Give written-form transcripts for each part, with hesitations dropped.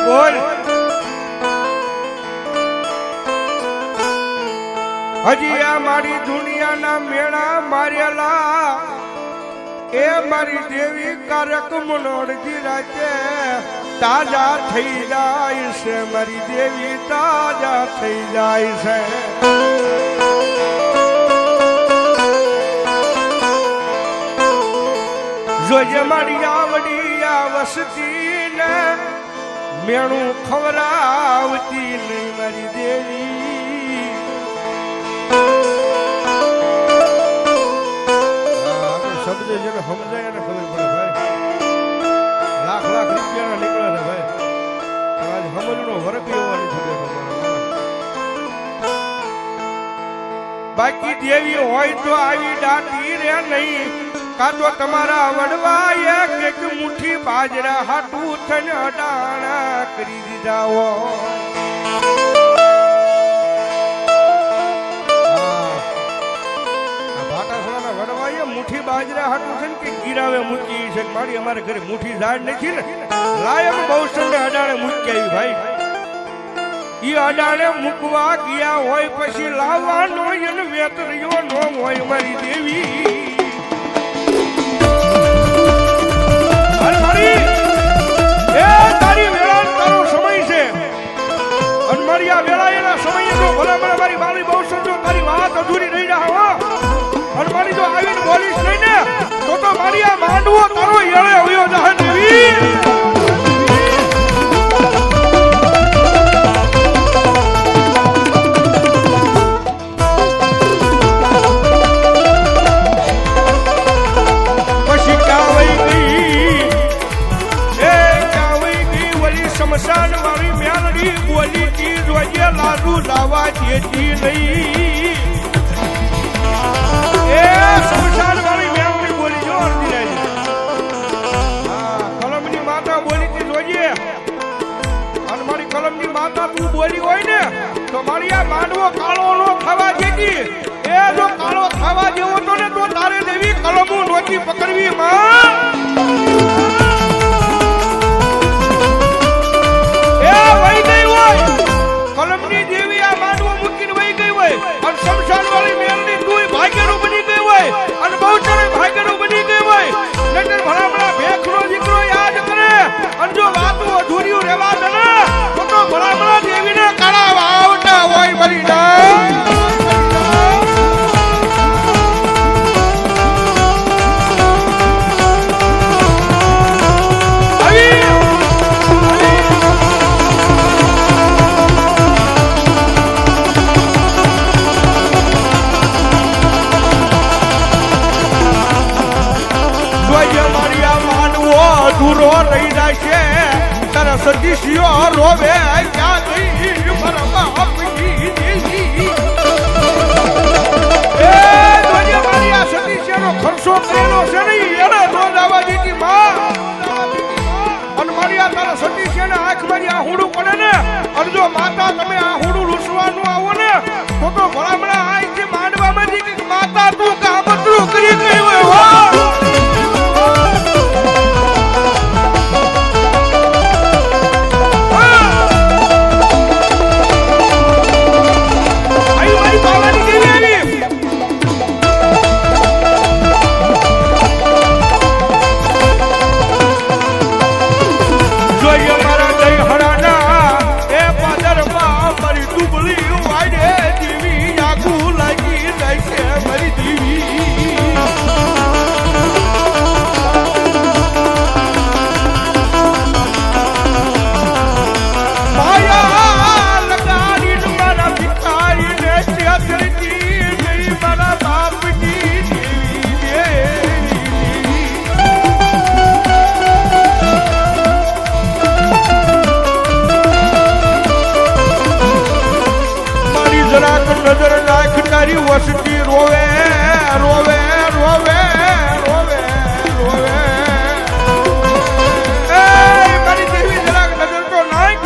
બોલ હજી આ મારી દુનિયાના મેળા મારેલા એ મારી દેવી કારક મનોરજી રાતે તાજા થઈ જાય છે મારી દેવી તાજા થઈ જાય છે જોજે મારી આવડી આ વસતી ને મેણું ખવડાવતી નહીં મારી દેવી શબ્દ જેને સમજાય એને ખબર પડે ભાઈ લાખ લાખ રૂપિયાના નીકળે ને ભાઈ આજ સમજનો વરક એવાની ખબર બાકી દેવી હોય તો આવી દાટી રે નહીં કાં તો તમારા વડવા એક મુઠ્ઠી બાજરા હાટું થઈને અડાણા કરી દીધા હો ભાટાસણાના વડવાએ મુઠ્ઠી બાજરા હાટું છે ને કે ગીરાવે મૂકી છે મારી અમારે ઘરે મુઠ્ઠી ઝાડ નથી ને લાયક બહુસરને અડાણે મૂકી આવી ભાઈ ઈ અડાણે મૂકવા ગયા હોય પછી લાવવાનો એને વેતરીઓ નો હોય મારી દેવી તારી વેળા તારો સમય છે અને મારી આ વેળા એના સમય તો ભલે મને મારી માલી બહુ સમજો તારી વાત અધૂરી રહી જાય હો અને મારી જો આવીને બોલીશ નહીં ને તો મારી આ માંડવો તારો એળે હોયો જાહે દેવી શમશાન વાળી મેલડી બોલી કી જોજે લાડુ લાવા જેતી નહીં એ શમશાન વાળી મેલડી બોલી જો અર્ધી રહી હા કલમની માતા બોલી તી જોજે અને મારી કલમની માતા તું બોલી હોય ને તો મારી આ માંડવો કાળો નો ખાવા જેતી એ જો કાળો ખાવા જેવો તો ને તો તારે દેવી કલમો નોતી પકડવી માં કલમની દેવી આ માંડવો મૂકીને વહી ગઈ હોય અને શમશાન વાળી મેલની તું ભાગ્યનું બની ગઈ હોય અને બહુચરણ ભાગ્યનું બની ગઈ હોય નજર ભલામણા ભેખનો દીકરો યાદ કરે અને જો વાતો અધૂરીઓ રહેવા દે ને તો ભલામણા દેવીને કાળા વાવટા હોય મરી જાય અધૂરો રહી જાય છે તારા સદીશીઓ રોવે ક્યાં ગઈ મારા બાપની દેવી એ દોજે મારી આ સદીશીનો ખર્ચો કરેલો છે નહીં એને રોજ આવવા દીધી માં અને મારી આ તારા સદીશીને આંખ મારી આ હુડું પડે ને અને જો માતા તમે આ હુડું લૂસવાનું આવો ને તો ભલામણા આંખથી માંડવામાં કે માતા તું કામતરું કરી ગઈ હોય હો નજર નાખ તારી વસતી રોવે રોવે રોવે રોવે રોવે એ મારી દેવી જરાક નજર તો નાખ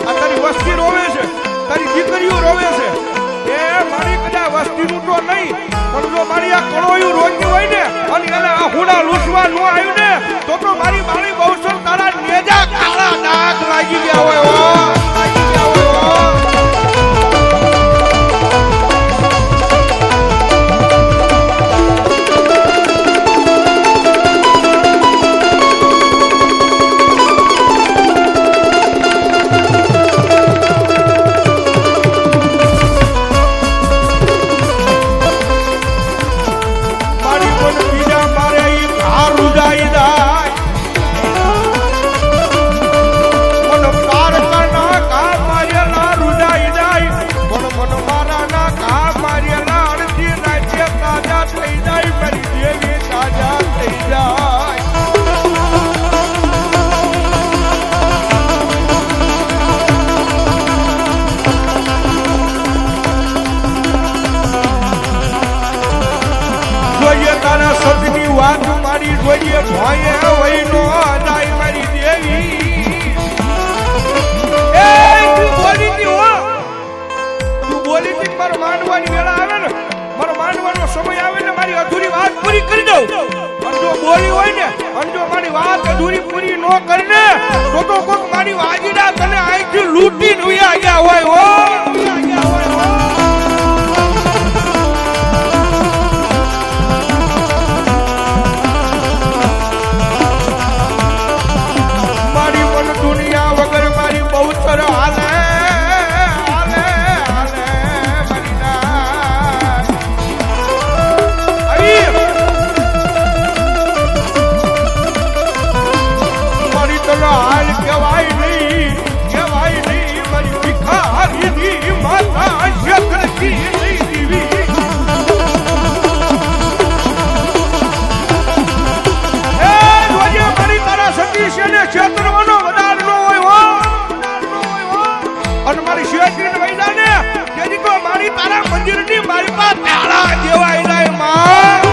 આ તારી વસ્તી રોવે છે તારી દીકરીઓ રોવે છે એ મારી કદા વસ્તીનું તો નહીં પણ જો મારી આ કળોયું રોકી હોય ને અને એને આ હુડા લૂસવા ન આવ્યું ને તો મારી મારી બહુસર તારા નેજા કાળા ડાઘ લાગી ગયા જોજે ભોયે વઈનો જાય મારી દેવી એ તું બોલી તી હો તું બોલી તી મારો માનવાની વેળા આવે ને મારો માનવાનો સમય આવે ને મારી અધૂરી વાત પૂરી કરી દઉં અને જો બોલી હોય ને અને જો મારી વાત અધૂરી પૂરી ન કરે ને તો કોક મારી વાજીડા તને આઈથી લૂંટી નુયા ગયા હોય હો મારી મન દુનિયા વગર મારી બહુ સર હાલે હાલે હાલે મારી ના મારી તને હાલ કહેવાય નહીં મારી ભિખારી માતા શેખરતી નહીં દીવી મારી તારા સતીશ ને ક્ષેત્રવાનો વધાર નો હોય હો અને મારી શેખરીને વૈદા ને તેથી તો મારી તારા મંદિરની મારી પાસે તાળા દેવાય જાય માં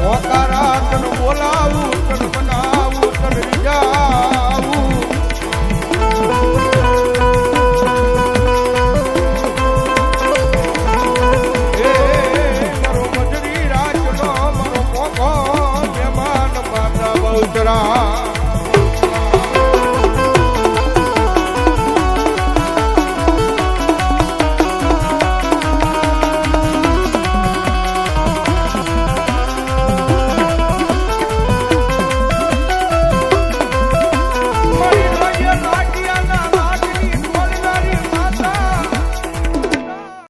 હોકારા તને બોલાવું તને બનાવું